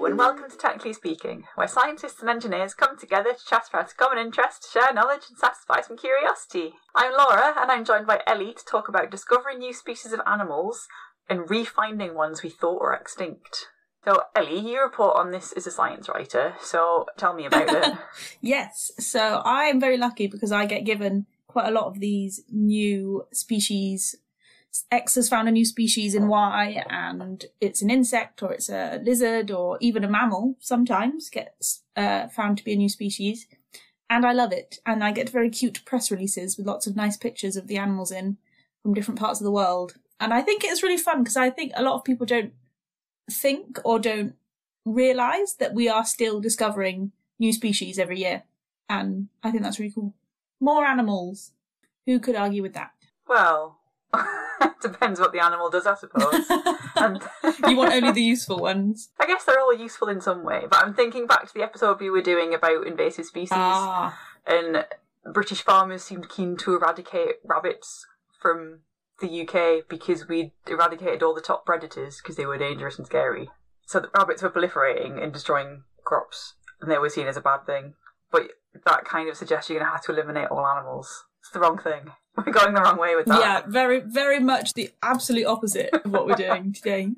Hello and welcome to Technically Speaking, where scientists and engineers come together to chat about a common interest, share knowledge and satisfy some curiosity. I'm Laura and I'm joined by Ellie to talk about discovering new species of animals and refinding ones we thought were extinct. So Ellie, you report on this as a science writer, so tell me about it. Yes, so I am very lucky because I get given quite a lot of these new species. X has found a new species in Y, and it's an insect or it's a lizard or even a mammal sometimes gets found to be a new species. And I love it. And I get very cute press releases with lots of nice pictures of the animals in from different parts of the world. And I think it's really fun because I think a lot of people don't think or don't realise that we are still discovering new species every year. And I think that's really cool. More animals. Who could argue with that? Well, depends what the animal does, I suppose. And you want only the useful ones. I guess they're all useful in some way, but I'm thinking back to the episode we were doing about invasive species, and British farmers seemed keen to eradicate rabbits from the UK because we'd eradicated all the top predators because they were dangerous and scary. So the rabbits were proliferating and destroying crops, and they were seen as a bad thing. But that kind of suggests you're going to have to eliminate all animals. It's the wrong thing. We're going the wrong way with that. Yeah, very, very much the absolute opposite of what we're doing today.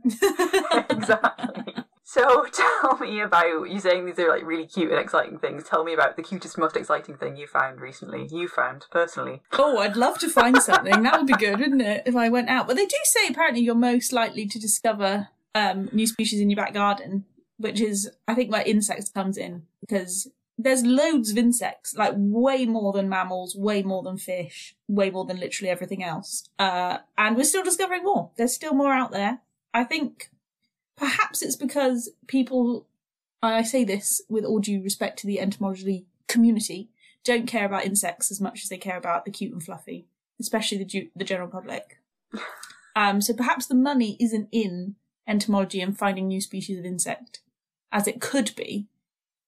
Exactly. So tell me about, you saying these are like really cute and exciting things. Tell me about the cutest, most exciting thing you found recently. You found, personally. Oh, I'd love to find something. That would be good, wouldn't it, if I went out. But they do say apparently you're most likely to discover new species in your back garden, which is, I think, where insects comes in, because there's loads of insects, like way more than mammals, way more than fish, way more than literally everything else. And we're still discovering more. There's still more out there. I think perhaps it's because people, I say this with all due respect to the entomology community, don't care about insects as much as they care about the cute and fluffy, especially the general public. So perhaps the money isn't in entomology and finding new species of insect, as it could be.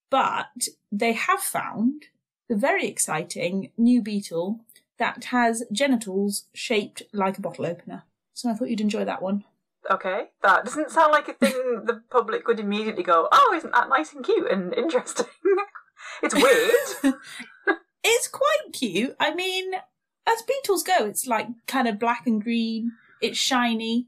But they have found the very exciting new beetle that has genitals shaped like a bottle opener. So I thought you'd enjoy that one. Okay, that doesn't sound like a thing the public would immediately go, oh, isn't that nice and cute and interesting? It's weird. It's quite cute. I mean, as beetles go, it's like kind of black and green. It's shiny.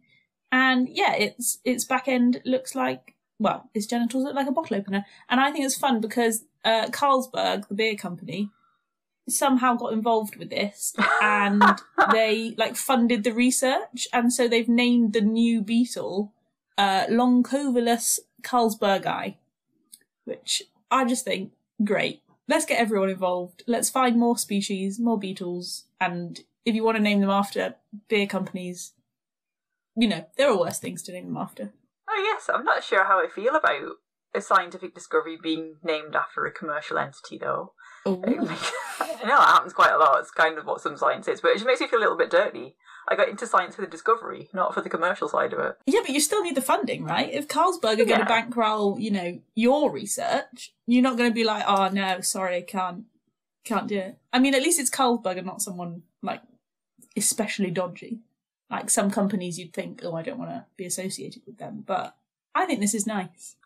And yeah, its back end looks like, well, its genitals look like a bottle opener. And I think it's fun because Carlsberg, the beer company, somehow got involved with this and they funded the research. And so they've named the new beetle Longcovilus carlsbergi, which I just think, great. Let's get everyone involved. Let's find more species, more beetles. And if you want to name them after beer companies, there are worse things to name them after. Oh yes, I'm not sure how I feel about a scientific discovery being named after a commercial entity, though. I know that happens quite a lot. It's kind of what some science is, but it just makes me feel a little bit dirty. I got into science for the discovery, not for the commercial side of it. Yeah, but you still need the funding, right? If Carlsberg are going to bankroll, your research, you're not going to be like, oh no, sorry, can't do it. I mean, at least it's Carlsberg and not someone especially dodgy. Like some companies you'd think, oh, I don't want to be associated with them. But I think this is nice.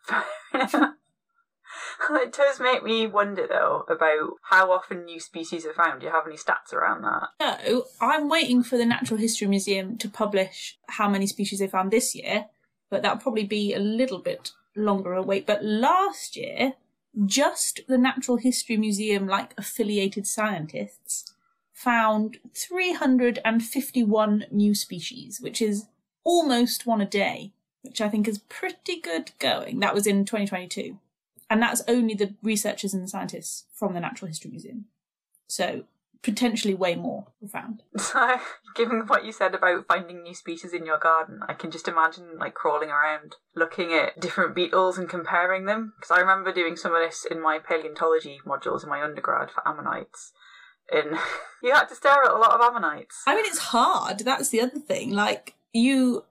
It does make me wonder, though, about how often new species are found. Do you have any stats around that? No, I'm waiting for the Natural History Museum to publish how many species they found this year. But that'll probably be a little bit longer a wait. But last year, just the Natural History Museum, affiliated scientists, found 351 new species, which is almost one a day, which I think is pretty good going. That was in 2022. And that's only the researchers and the scientists from the Natural History Museum. So potentially way more were found. So, given what you said about finding new species in your garden, I can just imagine crawling around, looking at different beetles and comparing them. Because I remember doing some of this in my paleontology modules in my undergrad for ammonites. And you had to stare at a lot of ammonites. I mean, it's hard. That's the other thing. You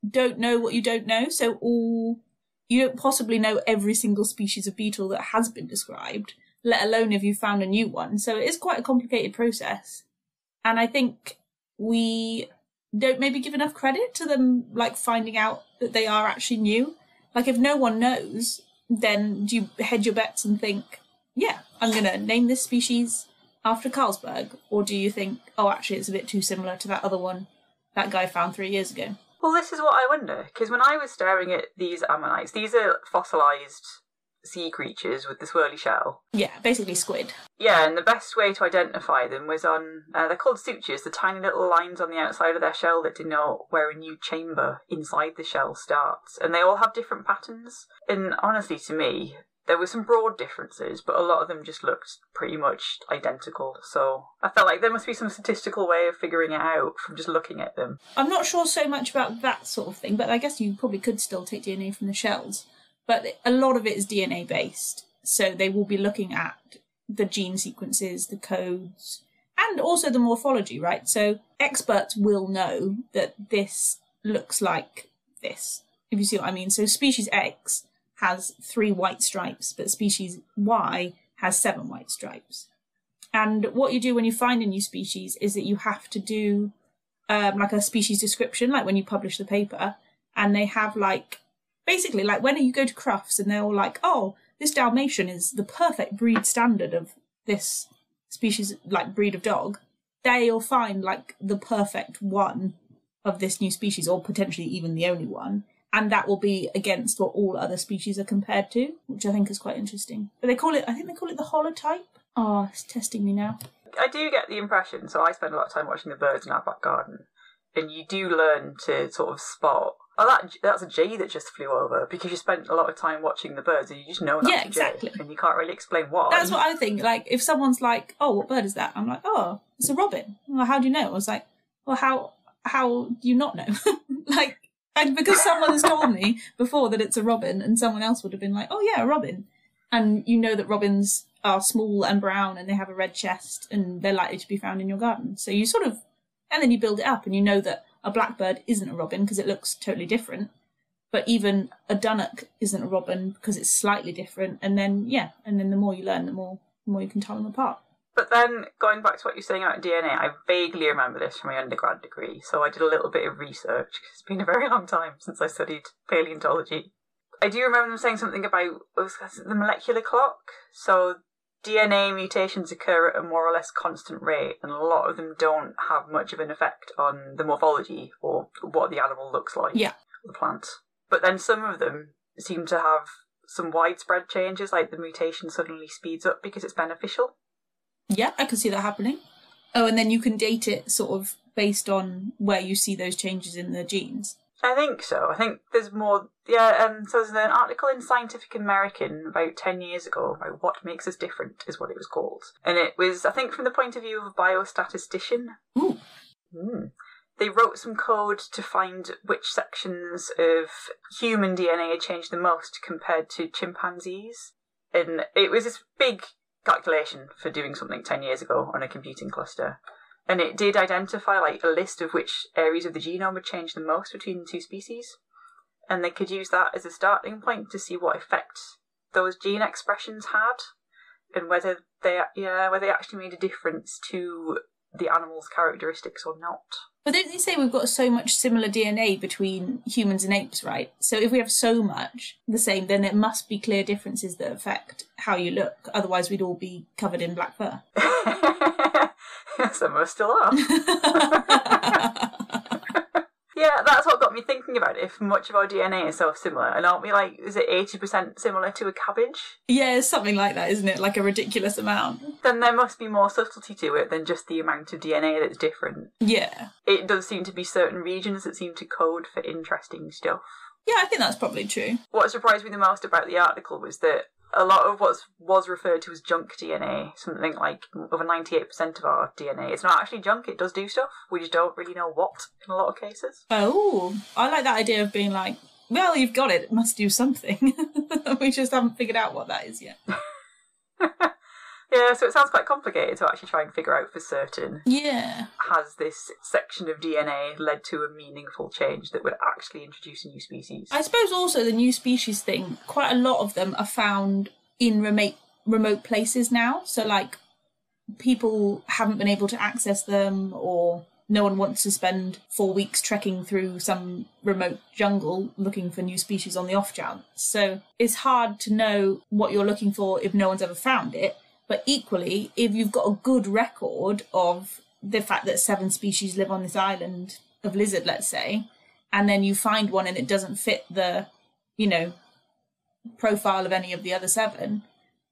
don't know what you don't know, so you don't possibly know every single species of beetle that has been described, let alone if you found a new one. So it is quite a complicated process. And I think we don't maybe give enough credit to them, finding out that they are actually new. If no one knows, then do you hedge your bets and think, yeah, I'm going to name this species after Carlsberg? Or do you think, oh, actually, it's a bit too similar to that other one that guy found 3 years ago? Well, this is what I wonder, because when I was staring at these ammonites, these are fossilised sea creatures with the swirly shell. Yeah, basically squid. Yeah, and the best way to identify them was on, they're called sutures, the tiny little lines on the outside of their shell that denote where a new chamber inside the shell starts. And they all have different patterns. And honestly, to me, there were some broad differences, but a lot of them just looked pretty much identical. So I felt like there must be some statistical way of figuring it out from just looking at them. I'm not sure so much about that sort of thing, but I guess you probably could still take DNA from the shells. But a lot of it is DNA based. So they will be looking at the gene sequences, the codes, and also the morphology, right? So experts will know that this looks like this, if you see what I mean. So species X has 3 white stripes, but species Y has 7 white stripes. And what you do when you find a new species is that you have to do like a species description, like when you publish the paper, and they have like, basically like when you go to Crufts and they're all like, oh, this Dalmatian is the perfect breed standard of this species, like breed of dog, they'll find like the perfect one of this new species, or potentially even the only one. And that will be against what all other species are compared to, which I think is quite interesting. But I think they call it the holotype. Oh, it's testing me now. I do get the impression, so I spend a lot of time watching the birds in our back garden, and you do learn to sort of spot, oh, that's a jay that just flew over, because you spent a lot of time watching the birds and you just know that's exactly. a jay, and you can't really explain why. That's what I think. Like, if someone's like, oh, what bird is that? I'm like, oh, it's a robin. Well, how do you know? I was like, well, how do you not know? Like, and because someone has told me before that it's a robin, and someone else would have been like, oh yeah, a robin. And you know that robins are small and brown and they have a red chest and they're likely to be found in your garden. So you sort of, and then you build it up and you know that a blackbird isn't a robin because it looks totally different. But even a dunnock isn't a robin because it's slightly different. And then, yeah, and then the more you learn, the more you can tell them apart. But then, going back to what you're saying about DNA, I vaguely remember this from my undergrad degree, so I did a little bit of research, because it's been a very long time since I studied paleontology. I do remember them saying something about the molecular clock. So DNA mutations occur at a more or less constant rate, and a lot of them don't have much of an effect on the morphology or what the animal looks like, the plant. But then some of them seem to have some widespread changes, like the mutation suddenly speeds up because it's beneficial. Yeah, I can see that happening. Oh, and then you can date it sort of based on where you see those changes in the genes. I think so. I think there's more. Yeah, so there's an article in Scientific American about 10 years ago about what makes us different, is what it was called. And it was, I think, from the point of view of a biostatistician. Ooh. They wrote some code to find which sections of human DNA had changed the most compared to chimpanzees. And it was this big calculation for doing something 10 years ago on a computing cluster. And it did identify like a list of which areas of the genome had changed the most between the two species. And they could use that as a starting point to see what effect those gene expressions had and whether they actually made a difference to the animal's characteristics or not. But don't you say we've got so much similar DNA between humans and apes, right? So if we have so much the same, then there must be clear differences that affect how you look. Otherwise, we'd all be covered in black fur. Some of us still are. Yeah, that's what got me thinking about it. If much of our DNA is so similar, and aren't we like, is it 80% similar to a cabbage? Yeah, it's something like that, isn't it? Like a ridiculous amount. Then there must be more subtlety to it than just the amount of DNA that's different. Yeah. It does seem to be certain regions that seem to code for interesting stuff. Yeah, I think that's probably true. What surprised me the most about the article was that a lot of what was referred to as junk DNA, something like over 98% of our DNA, it's not actually junk, it does do stuff. We just don't really know what in a lot of cases. Oh, I like that idea of being like, well, you've got it, it must do something. We just haven't figured out what that is yet. Yeah, so it sounds quite complicated to actually try and figure out for certain. Yeah. Has this section of DNA led to a meaningful change that would actually introduce a new species? I suppose also the new species thing, quite a lot of them are found in remote places now. So like people haven't been able to access them, or no one wants to spend 4 weeks trekking through some remote jungle looking for new species on the off chance. So it's hard to know what you're looking for if no one's ever found it. But equally, if you've got a good record of the fact that 7 species live on this island of lizard, let's say, and then you find one and it doesn't fit the, profile of any of the other 7,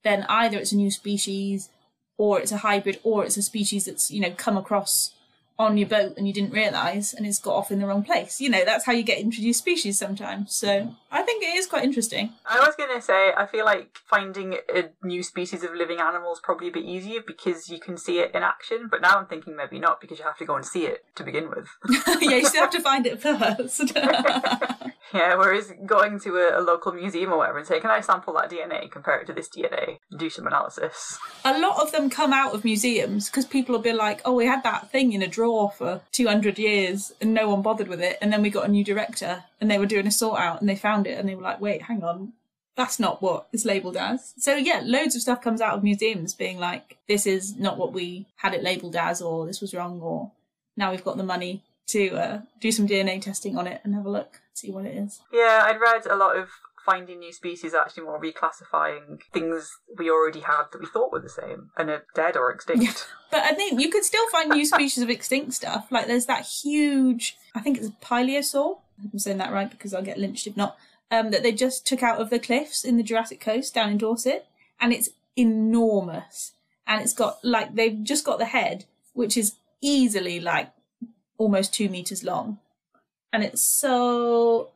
then either it's a new species or it's a hybrid or it's a species that's, come across on your boat and you didn't realise and it's got off in the wrong place. That's how you get introduced species sometimes. So I think it is quite interesting. I was going to say, I feel like finding a new species of living animal is probably a bit easier because you can see it in action, but now I'm thinking maybe not because you have to go and see it to begin with. Yeah, you still have to find it first. Yeah, whereas going to a local museum or whatever and say, can I sample that DNA, compare it to this DNA, and do some analysis? A lot of them come out of museums because people will be like, oh, we had that thing in a drawer for 200 years and no one bothered with it. And then we got a new director and they were doing a sort out and they found it and they were like, wait, hang on, that's not what it's labelled as. So yeah, loads of stuff comes out of museums being like, this is not what we had it labelled as, or this was wrong, or now we've got the money to do some DNA testing on it and have a look, see what it is. Yeah, I'd read a lot of finding new species actually more reclassifying things we already had that we thought were the same and are dead or extinct. Yeah. But I think you could still find new species of extinct stuff. Like there's that huge, I think it's a pileosaur. I'm saying that right because I'll get lynched if not. That they just took out of the cliffs in the Jurassic Coast down in Dorset. And it's enormous. And it's got, they've just got the head, which is easily, almost 2 meters long. And the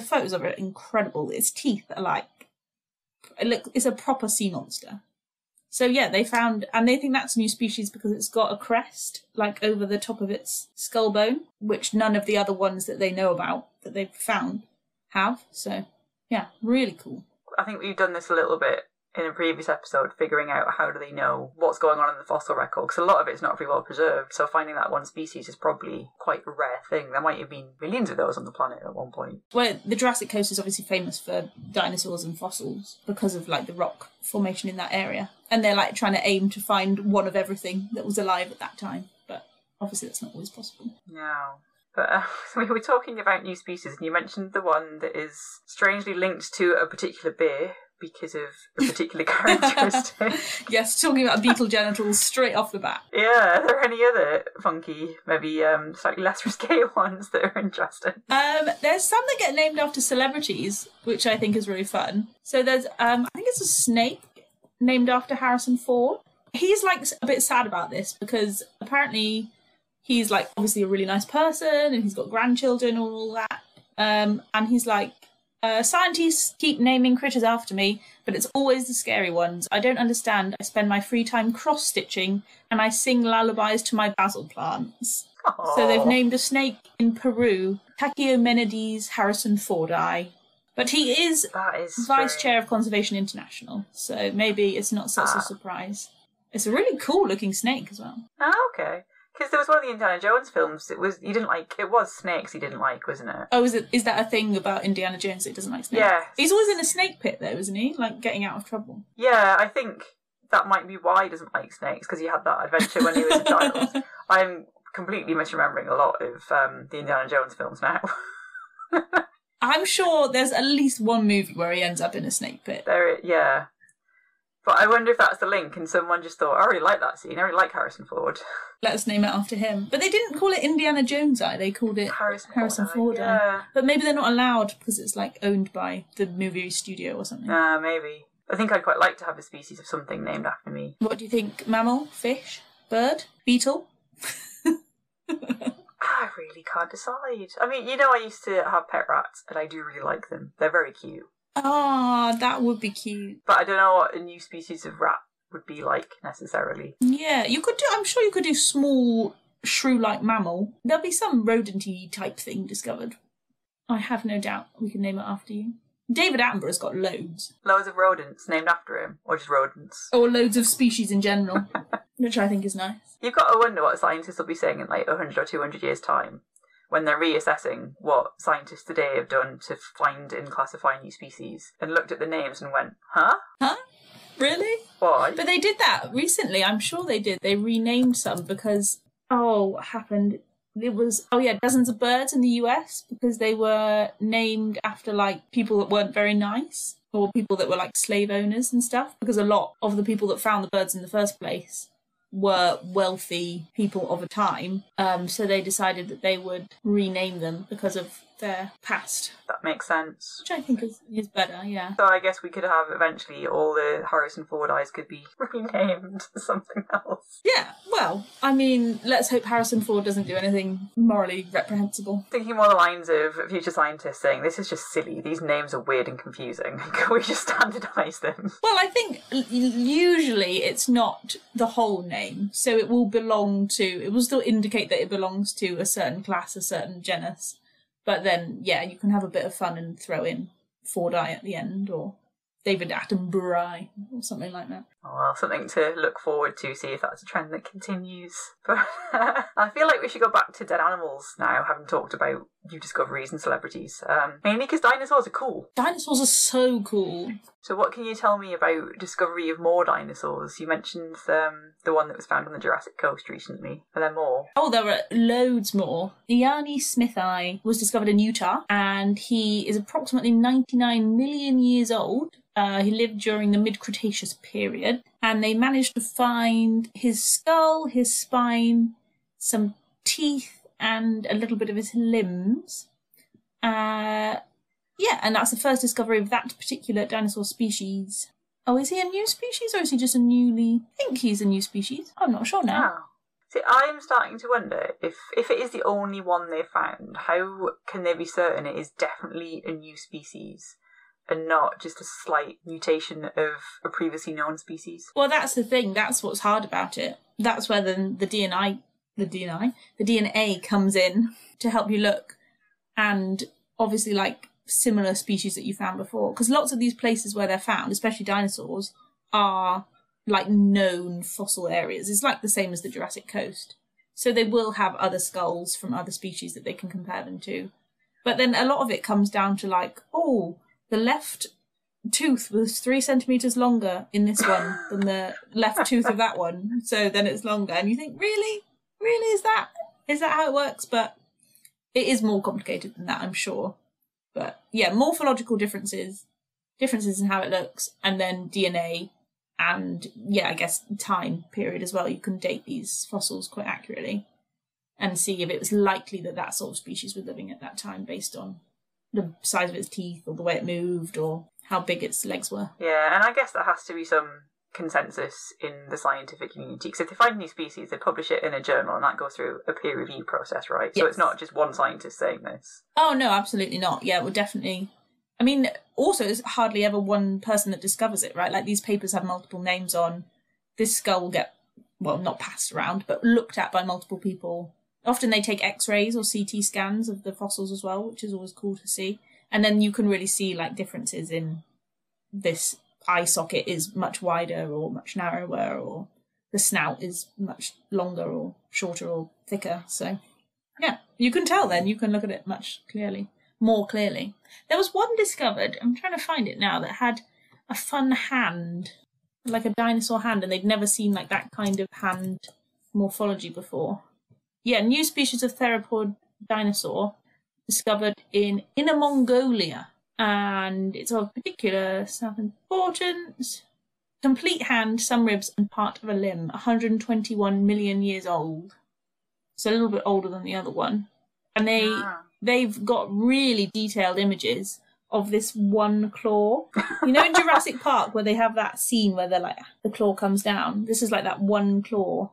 photos of it are incredible. Its teeth are it's a proper sea monster. So yeah, they found, and they think that's a new species because it's got a crest, over the top of its skull bone, which none of the other ones that they know about, that they've found, have. So yeah, really cool. I think we've done this a little bit in a previous episode, figuring out how do they know what's going on in the fossil record, because a lot of it's not very well preserved, so finding that one species is probably quite a rare thing. There might have been millions of those on the planet at one point. Well, the Jurassic Coast is obviously famous for dinosaurs and fossils because of the rock formation in that area, and they're trying to aim to find one of everything that was alive at that time, but obviously that's not always possible. No. But we were talking about new species, and you mentioned the one that is strangely linked to a particular beer because of a particular characteristic. Yes, talking about beetle genitals straight off the bat. Yeah, are there any other funky, maybe slightly less risque ones that are interesting? There's some that get named after celebrities, which I think is really fun. So there's, I think it's a snake named after Harrison Ford. He's a bit sad about this because apparently he's obviously a really nice person and he's got grandchildren and all that. And he's scientists keep naming critters after me, but it's always the scary ones. I don't understand. I spend my free time cross-stitching and I sing lullabies to my basil plants. Aww. So they've named a snake in Peru Tachyomenides Harrison Fordi. But he is vice chair of Conservation International, so maybe it's not such a surprise. It's a really cool-looking snake as well. Oh, okay. Because there was one of the Indiana Jones films. It was snakes he didn't like, wasn't it? Oh, is that a thing about Indiana Jones that he doesn't like snakes? Yeah. He's always in a snake pit, though, isn't he? Getting out of trouble. Yeah, I think that might be why he doesn't like snakes, because he had that adventure when he was a child. I'm completely misremembering a lot of the Indiana Jones films now. I'm sure there's at least one movie where he ends up in a snake pit. Yeah. But I wonder if that's the link, and someone just thought, I really like that scene, I really like Harrison Ford. Let us name it after him. But they didn't call it Indiana Jones Eye, they called it Harrison Ford Eye. Yeah. But maybe they're not allowed because it's owned by the movie studio or something. Maybe. I think I'd quite like to have a species of something named after me. What do you think? Mammal? Fish? Bird? Beetle? I really can't decide. I mean, I used to have pet rats, and I do really like them. They're very cute. Ah, that would be cute. But I don't know what a new species of rat would be like, necessarily. Yeah, I'm sure you could do small, shrew-like mammal. There'll be some rodent-y type thing discovered. I have no doubt we can name it after you. David Attenborough's got loads. Loads of rodents named after him, or just rodents. Or loads of species in general, which I think is nice. You've got to wonder what scientists will be saying in 100 or 200 years' time, when they're reassessing what scientists today have done to find and classify new species, and looked at the names and went, huh? Huh? Really? Why? But they did that recently, I'm sure they did. They renamed some because what happened? It was, dozens of birds in the US because they were named after, like, people that weren't very nice or people that were, like, slave owners and stuff, because a lot of the people that found the birds in the first place were wealthy people of a time. So they decided that they would rename them because of their past. That makes sense. Which I think is better, yeah. So I guess we could have eventually all the Harrison Ford eyes could be renamed to something else. Yeah, well, I mean, let's hope Harrison Ford doesn't do anything morally reprehensible. Thinking more the lines of future scientists saying, this is just silly, these names are weird and confusing. Can we just standardise them? Well, I think usually it's not the whole name, so it will still indicate that it belongs to a certain class, a certain genus. But then, yeah, you can have a bit of fun and throw in Ford-eye at the end, or David Attenborough, or something like that. Oh, well, something to look forward to, see if that's a trend that continues. But I feel like we should go back to dead animals now, having talked about new discoveries and celebrities. Mainly because dinosaurs are cool. Dinosaurs are so cool. So what can you tell me about discovery of more dinosaurs? You mentioned the one that was found on the Jurassic Coast recently. Are there more? Oh, there are loads more. The Iani Smithii was discovered in Utah, and he is approximately 99 million years old. He lived during the mid-Cretaceous period, and they managed to find his skull, his spine, some teeth, and a little bit of his limbs. And that's the first discovery of that particular dinosaur species. Oh, is he a new species, or is he just I think he's a new species. I'm not sure now. Oh. See, I'm starting to wonder if it is the only one they found, how can they be certain it is definitely a new species and not just a slight mutation of a previously known species? Well, that's the thing. That's what's hard about it. That's where the DNA comes in to help you look, and obviously, like, similar species that you found before, because lots of these places where they're found, especially dinosaurs, are like known fossil areas. It's like the same as the Jurassic Coast, so they will have other skulls from other species that they can compare them to. But then a lot of it comes down to, like, the left tooth was 3 centimeters longer in this one than the left tooth of that one, so then it's longer, and you think, really is that how it works? But it is more complicated than that, I'm sure. But yeah, morphological differences in how it looks, and then DNA, and I guess time period as well. You can date these fossils quite accurately and see if it was likely that sort of species was living at that time based on the size of its teeth or the way it moved or how big its legs were. Yeah, and I guess there has to be some consensus in the scientific community, because if they find a new species, they publish it in a journal, and that goes through a peer review process, right? Yes. So it's not just one scientist saying this. Oh no, absolutely not. Yeah, well, definitely. I mean, also, it's hardly ever one person that discovers it, right? Like, these papers have multiple names on. This skull will get, well, not passed around, but looked at by multiple people. Often they take X-rays or CT scans of the fossils as well, which is always cool to see. And then you can really see, like, differences in this eye socket is much wider or much narrower, or the snout is much longer or shorter or thicker. So, yeah, you can tell then. You can look at it more clearly. There was one discovered, I'm trying to find it now, that had a fun hand, like a dinosaur hand, and they'd never seen, like, that kind of hand morphology before. Yeah, new species of theropod dinosaur discovered in Inner Mongolia, and it's of particular self-importance. Complete hand, some ribs, and part of a limb, 121 million years old. So a little bit older than the other one. And they've got really detailed images of this one claw. You know in Jurassic Park where they have that scene where they're like, the claw comes down? This is like that one claw.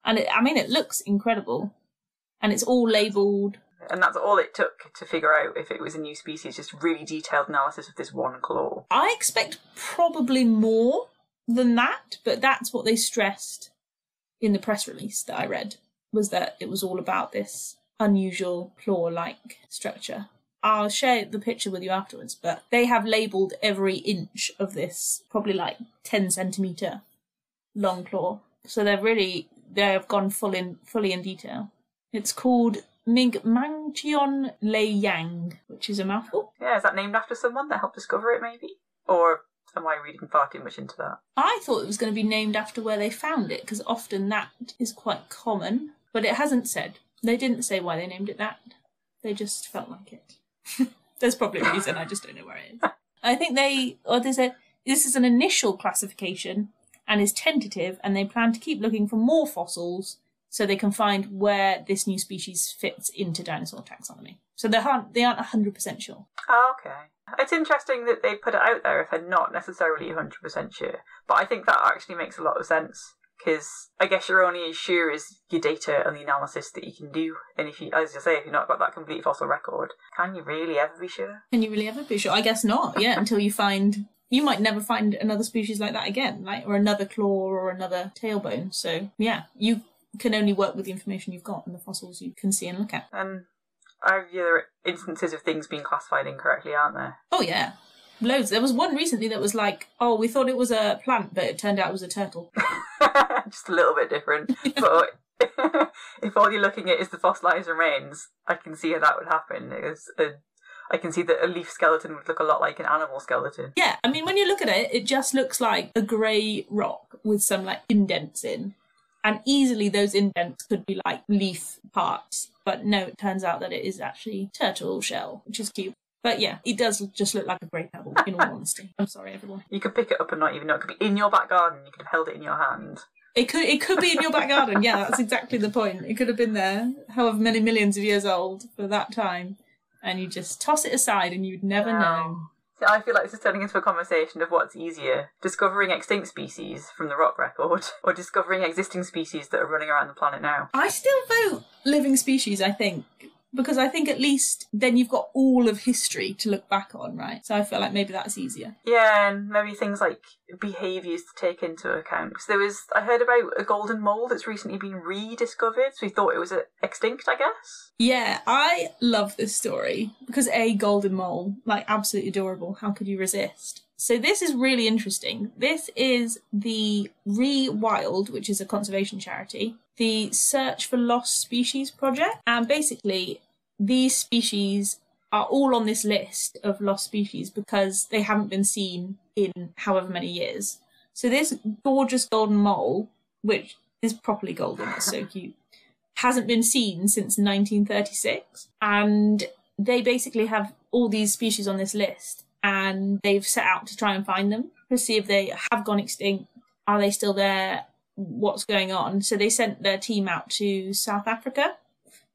And it looks incredible. And it's all labelled. And that's all it took to figure out if it was a new species, just really detailed analysis of this one claw. I expect probably more than that, but that's what they stressed in the press release that I read, was that it was all about this unusual claw-like structure. I'll share the picture with you afterwards, but they have labelled every inch of this, probably like 10 centimetre long claw. So they have gone fully in detail. It's called Mangcheon Leiyang, which is a mouthful. Yeah, is that named after someone that helped discover it, maybe? Or am I reading far too much into that? I thought it was going to be named after where they found it, because often that is quite common. But it hasn't said. They didn't say why they named it that. They just felt like it. There's probably a reason, I just don't know where it is. I think this is an initial classification and is tentative, and they plan to keep looking for more fossils so they can find where this new species fits into dinosaur taxonomy. So they aren't 100% sure. Oh, okay. It's interesting that they put it out there if they're not necessarily 100% sure. But I think that actually makes a lot of sense, because I guess you're only as sure as your data and the analysis that you can do. And if you, as you say, if you've not got that complete fossil record, can you really ever be sure? Can you really ever be sure? I guess not, yeah, until you find... You might never find another species like that again, or another claw or another tailbone. So, yeah, you can only work with the information you've got and the fossils you can see and look at. And there are instances of things being classified incorrectly, aren't there? Oh, yeah. Loads. There was one recently that was like, oh, we thought it was a plant, but it turned out it was a turtle. Just a little bit different. But if all you're looking at is the fossilised remains, I can see how that would happen. I can see that a leaf skeleton would look a lot like an animal skeleton. Yeah, I mean, when you look at it, it just looks like a grey rock with some, like, indents in. And easily those indents could be, like, leaf parts. But no, it turns out that it is actually turtle shell, which is cute. But yeah, it does just look like a grey pebble, in all honesty. I'm sorry, everyone. You could pick it up and not even know. It could be in your back garden. You could have held it in your hand. It could be in your back garden. Yeah, that's exactly the point. It could have been there, however many millions of years old for that time. And you just toss it aside and you'd never know. So I feel like this is turning into a conversation of what's easier, discovering extinct species from the rock record or discovering existing species that are running around the planet now. I still vote living species, I think, because I think at least then you've got all of history to look back on, right? So I feel like maybe that's easier. Yeah, and maybe things like behaviours to take into account. Because I heard about a golden mole that's recently been rediscovered, so we thought it was extinct, I guess. Yeah, I love this story because a golden mole, like, absolutely adorable. How could you resist? So this is really interesting. This is the Rewild, which is a conservation charity, the Search for Lost Species project. And basically, these species are all on this list of lost species because they haven't been seen in however many years. So this gorgeous golden mole, which is properly golden, it's so cute, hasn't been seen since 1936. And they basically have all these species on this list. And they've set out to try and find them to see if they have gone extinct. Are they still there? What's going on? So they sent their team out to South Africa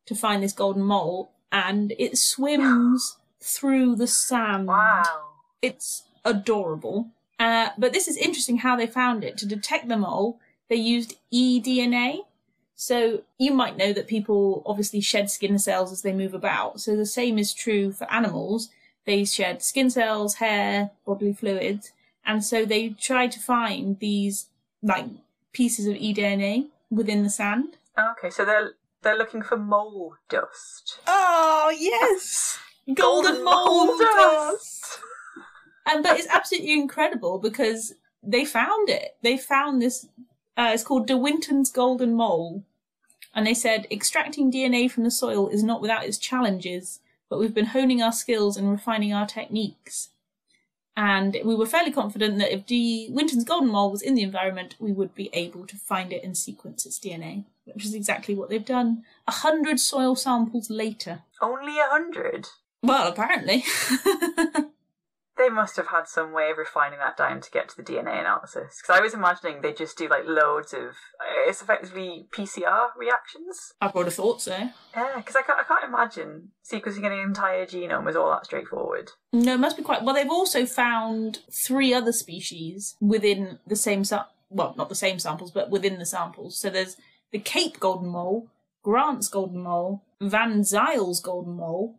to find this golden mole, and it swims through the sand. Wow. It's adorable. But this is interesting how they found it. To detect the mole, they used eDNA. So you might know that people obviously shed skin cells as they move about. So the same is true for animals. They shed skin cells, hair, bodily fluids, and so they tried to find these, like, pieces of eDNA within the sand. Okay, so they're looking for mole dust. Oh, yes! Golden mole dust! But it's absolutely incredible because they found it. They found this, it's called De Winton's golden mole. And they said, extracting DNA from the soil is not without its challenges, but we've been honing our skills and refining our techniques. And we were fairly confident that if De Winton's golden mole was in the environment, we would be able to find it and sequence its DNA, which is exactly what they've done 100 soil samples later. Only 100? Well, apparently. They must have had some way of refining that down to get to the DNA analysis. Because I was imagining they just do, like, loads of... It's effectively PCR reactions. I would have thought so. Yeah, because I can't imagine sequencing an entire genome was all that straightforward. No, it must be quite... Well, they've also found 3 other species within the same... Well, not the same samples, but within the samples. So there's the Cape golden mole, Grant's golden mole, Van Zyle's golden mole,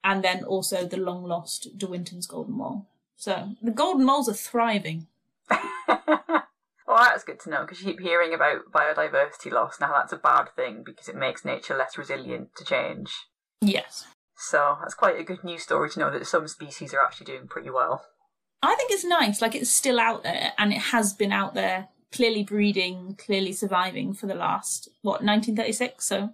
and then also the long-lost De Winton's golden mole. So the golden moles are thriving. Well, that's good to know, because you keep hearing about biodiversity loss. Now that's a bad thing, because it makes nature less resilient to change. Yes. So that's quite a good news story to know that some species are actually doing pretty well. I think it's nice, like, it's still out there, and it has been out there, clearly breeding, clearly surviving for the last, 1936? So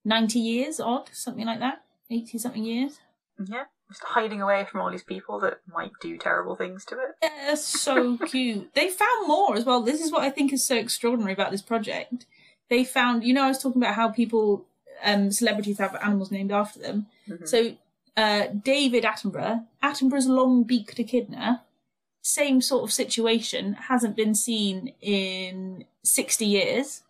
90 years odd, something like that? 80-something years? Yeah, just hiding away from all these people that might do terrible things to it. Yeah, so cute. They found more as well. This is what I think is so extraordinary about this project. they found, I was talking about how people, celebrities have animals named after them. Mm-hmm. So David Attenborough's long-beaked echidna, same sort of situation, hasn't been seen in 60 years.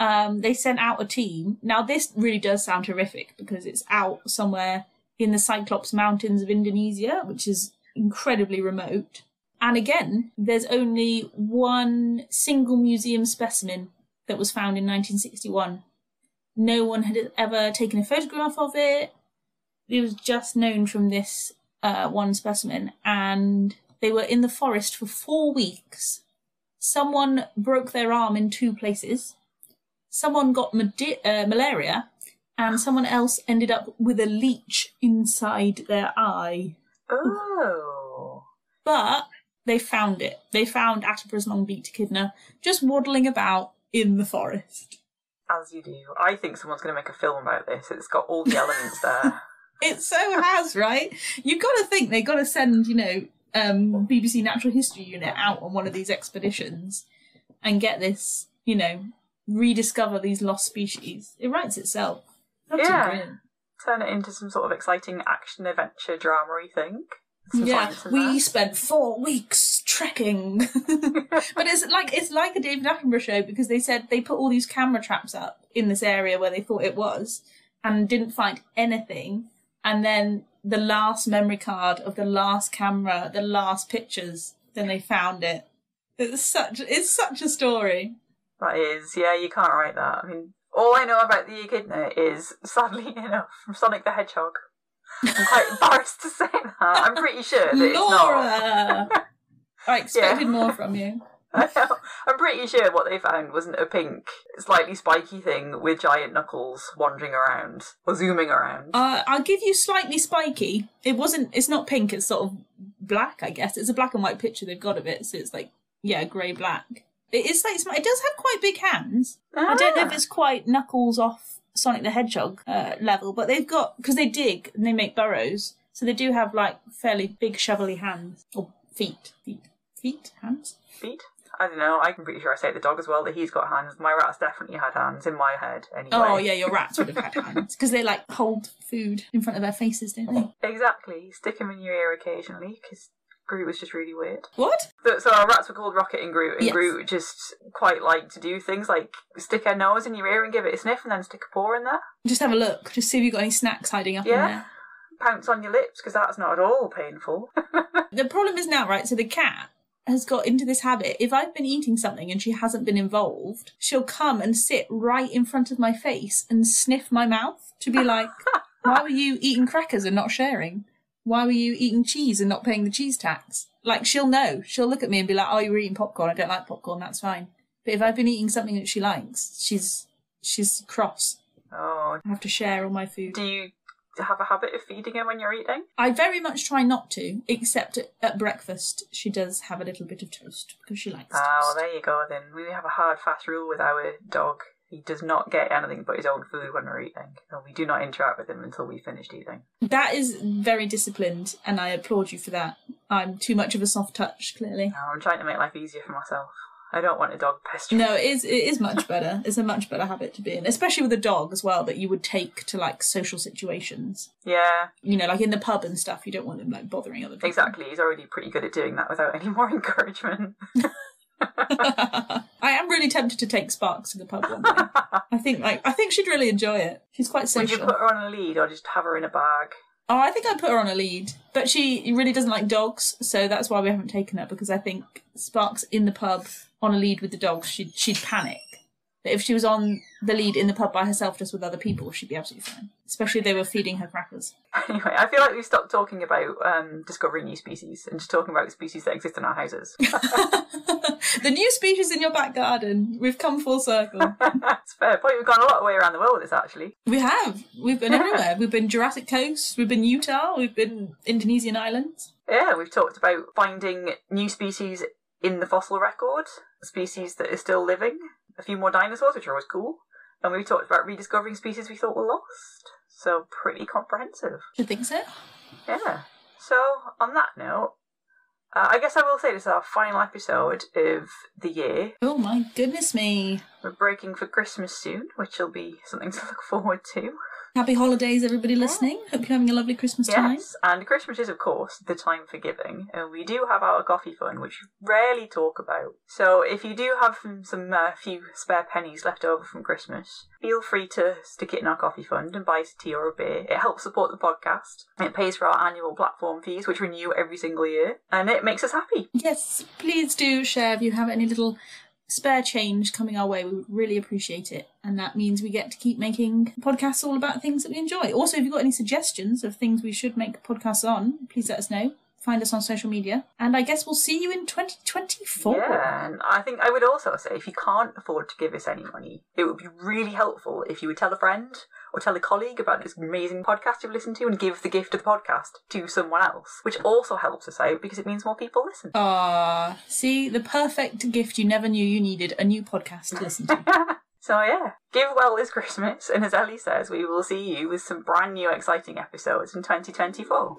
They sent out a team. Now, this really does sound horrific because it's out somewhere in the Cyclops Mountains of Indonesia, which is incredibly remote. And again, there's only one single museum specimen that was found in 1961. No one had ever taken a photograph of it. It was just known from this one specimen. And they were in the forest for 4 weeks. Someone broke their arm in 2 places. Someone got malaria. And someone else ended up with a leech inside their eye. Oh. But they found it. They found Attenborough's long-beaked echidna just waddling about in the forest. As you do. I think someone's going to make a film about this. It's got all the elements there. It so has, right? You've got to think they've got to send, BBC Natural History Unit out on one of these expeditions and get this, rediscover these lost species. It writes itself. Absolutely brilliant. Turn it into some sort of exciting action-adventure drama-y thing. We spent 4 weeks trekking. But it's like a David Attenborough show because they said they put all these camera traps up in this area where they thought it was and didn't find anything. And then the last memory card of the last camera, the last pictures, then they found it. It's such a story. That is, you can't write that. I mean, all I know about the echidna is, sadly enough, from Sonic the Hedgehog. I'm quite embarrassed to say that. I'm pretty sure that it's not. I expected more from you. I know. I'm pretty sure what they found wasn't a pink, slightly spiky thing with giant knuckles wandering around or zooming around. I'll give you slightly spiky. It's not pink. It's sort of black, I guess. It's a black and white picture they've got of it, so it's grey black. It does have quite big hands. I don't know if it's quite Knuckles off Sonic the Hedgehog level, but they've got, because they dig and they make burrows, so they do have fairly big shovelly hands or feet. Hands. Feet. I don't know. I'm pretty sure I say the dog as well that he's got hands. My rat's definitely had hands in my head. Anyway. Oh yeah, your rats would have had hands because they hold food in front of their faces, don't they? Exactly. Stick them in your ear occasionally because Groot was just really weird. What? So our rats were called Rocket and Groot, and Groot just quite liked to do things like stick her nose in your ear and give it a sniff and then stick a paw in there. Just have a look. Just see if you've got any snacks hiding up in there. Pounce on your lips, because that's not at all painful. The problem is now, right, so the cat has got into this habit. If I've been eating something and she hasn't been involved, she'll come and sit right in front of my face and sniff my mouth to be like, why were you eating crackers and not sharing? Why were you eating cheese and not paying the cheese tax? She'll know. She'll look at me and be like, oh, you were eating popcorn. I don't like popcorn. That's fine. But if I've been eating something that she likes, she's cross. Oh. I have to share all my food. Do you have a habit of feeding her when you're eating? I very much try not to, except at breakfast. She does have a little bit of toast because she likes toast. Oh, well, there you go then. We have a hard, fast rule with our dog. He does not get anything but his own food when we're eating. So we do not interact with him until we've finished eating. That is very disciplined, and I applaud you for that. I'm too much of a soft touch, clearly. No, I'm trying to make life easier for myself. I don't want a dog pestering. No, it is much better. It's a much better habit to be in, especially with a dog as well, that you would take to social situations. Yeah. In the pub and stuff, you don't want them bothering other people. Exactly. He's already pretty good at doing that without any more encouragement. I am really tempted to take Sparks to the pub one day. I think she'd really enjoy it. She's quite social. Would you put her on a lead or just have her in a bag? Oh, I think I'd put her on a lead. But she really doesn't like dogs, so that's why we haven't taken her, because I think Sparks in the pub on a lead with the dogs, she'd panic. But if she was on the lead in the pub by herself just with other people, she'd be absolutely fine. Especially if they were feeding her crackers. Anyway, I feel like we've stopped talking about discovering new species and just talking about species that exist in our houses. The new species in your back garden. We've come full circle. That's fair point. We've gone a lot of way around the world with this, actually. We have. We've been everywhere. We've been Jurassic Coast, we've been Utah, we've been Indonesian islands. Yeah, we've talked about finding new species in the fossil record, species that are still living, a few more dinosaurs, which are always cool, and we've talked about rediscovering species we thought were lost. So pretty comprehensive. You think so? Yeah. So on that note, I guess I will say this is our final episode of the year. Oh my goodness me. We're breaking for Christmas soon, which will be something to look forward to. Happy holidays, everybody listening. Hope you're having a lovely Christmas time. Yes, and Christmas is, of course, the time for giving. And we do have our coffee fund, which we rarely talk about. So if you do have some few spare pennies left over from Christmas, feel free to stick it in our coffee fund and buy us a tea or a beer. It helps support the podcast. It pays for our annual platform fees, which renew every single year. And it makes us happy. Yes, please do share if you have any little spare change coming our way. We would really appreciate it, and that means we get to keep making podcasts all about things that we enjoy. Also, if you've got any suggestions of things we should make podcasts on, please let us know. Find us on social media, and I guess we'll see you in 2024. Yeah, and I think I would also say if you can't afford to give us any money, it would be really helpful if you would tell a friend or tell a colleague about this amazing podcast you've listened to and give the gift of the podcast to someone else, which also helps us out because it means more people listen. See, the perfect gift you never knew you needed, a new podcast to listen to. So yeah, give well this Christmas, and as Ellie says, we will see you with some brand new exciting episodes in 2024.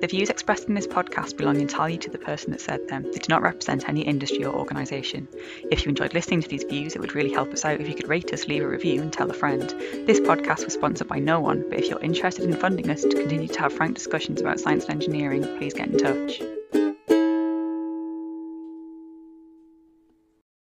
The views expressed in this podcast belong entirely to the person that said them. They do not represent any industry or organisation. If you enjoyed listening to these views, it would really help us out if you could rate us, leave a review and tell a friend. This podcast was sponsored by no one, but if you're interested in funding us to continue to have frank discussions about science and engineering, please get in touch.